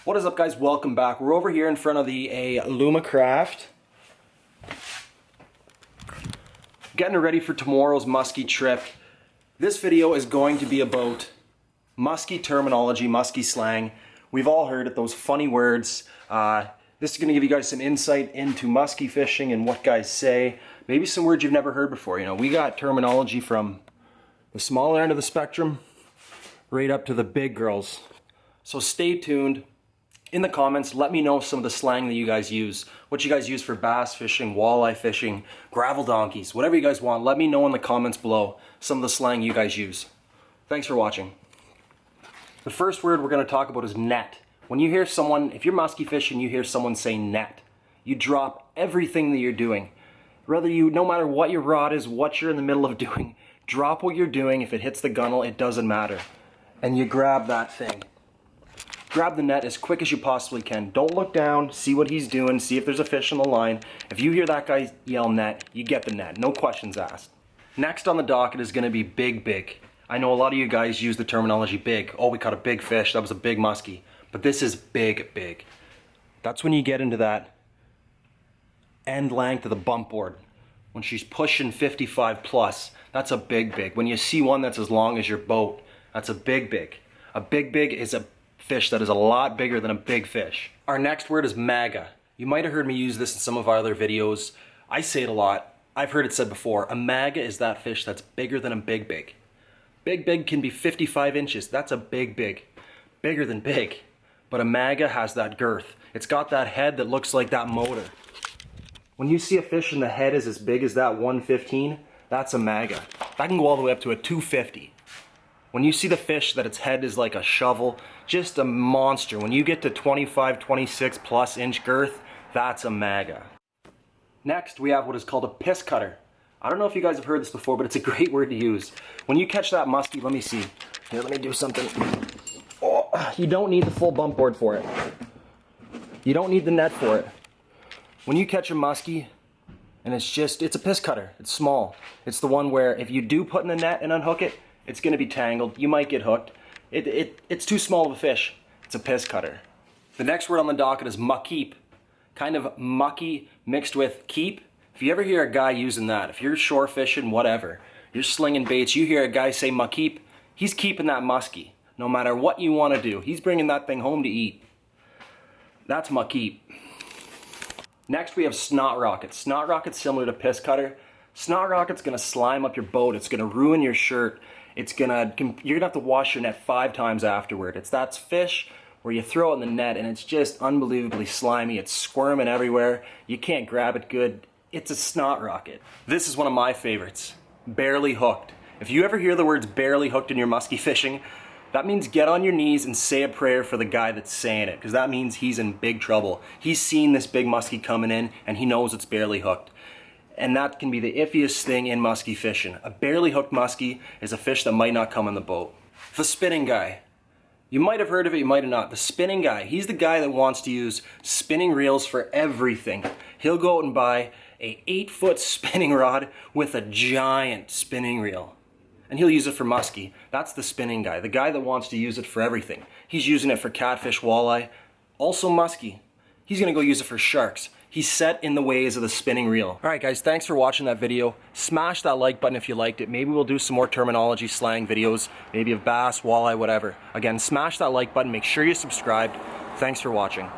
What is up, guys? Welcome back. We're over here in front of the Luma Craft, getting ready for tomorrow's muskie trip. This video is going to be about muskie terminology, muskie slang. We've all heard it, those funny words. This is going to give you guys some insight into muskie fishing and what guys say. Maybe some words you've never heard before. You know, we got terminology from the smaller end of the spectrum right up to the big girls. So stay tuned. In the comments, let me know some of the slang that you guys use. What you guys use for bass fishing, walleye fishing, gravel donkeys, whatever you guys want. Let me know in the comments below some of the slang you guys use. Thanks for watching. The first word we're going to talk about is net. When you hear someone, if you're muskie fishing, you hear someone say net, you drop everything that you're doing. No matter what your rod is, what you're in the middle of doing, drop what you're doing. If it hits the gunnel, it doesn't matter. And you grab that thing. Grab the net as quick as you possibly can. Don't look down, see what he's doing, see if there's a fish on the line. If you hear that guy yell net, you get the net, no questions asked. Next on the docket is gonna be big. I know a lot of you guys use the terminology big. Oh, we caught a big fish, that was a big muskie. But this is big. That's when you get into that end length of the bump board. When she's pushing 55 plus, that's a big. When you see one that's as long as your boat, that's a big. A big is a fish that is a lot bigger than a big fish. Our next word is maga. You might have heard me use this in some of our other videos. I say it a lot. I've heard it said before. A maga is that fish that's bigger than a big. Big can be 55 inches. That's a big. Bigger than big. But a maga has that girth. It's got that head that looks like that motor. When you see a fish and the head is as big as that 115, that's a maga. That can go all the way up to a 250. When you see the fish that its head is like a shovel, just a monster. When you get to 25, 26 plus inch girth, that's a maga. Next, we have what is called a piss cutter. I don't know if you guys have heard this before, but it's a great word to use. When you catch that muskie, let me see. Here, let me do something. Oh, you don't need the full bump board for it. You don't need the net for it. When you catch a muskie, and it's a piss cutter. It's small. It's the one where if you do put in the net and unhook it, it's going to be tangled. You might get hooked. It's too small of a fish. It's a piss cutter. The next word on the docket is MUCKIEP. Kind of mucky mixed with keep. If you ever hear a guy using that, if you're shore fishing, whatever, you're slinging baits, you hear a guy say MUCKIEP, he's keeping that muskie. No matter what you want to do, he's bringing that thing home to eat. That's MUCKIEP. Next we have snot rocket. Snot rocket's similar to piss cutter. Snot rocket's gonna slime up your boat. It's gonna ruin your shirt. You're gonna have to wash your net 5 times afterward. It's that fish where you throw it in the net and it's just unbelievably slimy. It's squirming everywhere. You can't grab it good. It's a snot rocket. This is one of my favorites. Barely hooked. If you ever hear the words barely hooked in your muskie fishing, that means get on your knees and say a prayer for the guy that's saying it, because that means he's in big trouble. He's seen this big muskie coming in and he knows it's barely hooked. And that can be the iffiest thing in muskie fishing. A barely hooked muskie is a fish that might not come in the boat. The spinning guy. You might have heard of it, you might have not. The spinning guy, he's the guy that wants to use spinning reels for everything. He'll go out and buy a 8-foot spinning rod with a giant spinning reel. And he'll use it for muskie. That's the spinning guy, the guy that wants to use it for everything. He's using it for catfish, walleye, also muskie. He's gonna go use it for sharks. He's set in the ways of the spinning reel. All right, guys, thanks for watching that video. Smash that like button if you liked it. Maybe we'll do some more terminology slang videos, maybe of bass, walleye, whatever. Again, smash that like button. Make sure you're subscribed. Thanks for watching.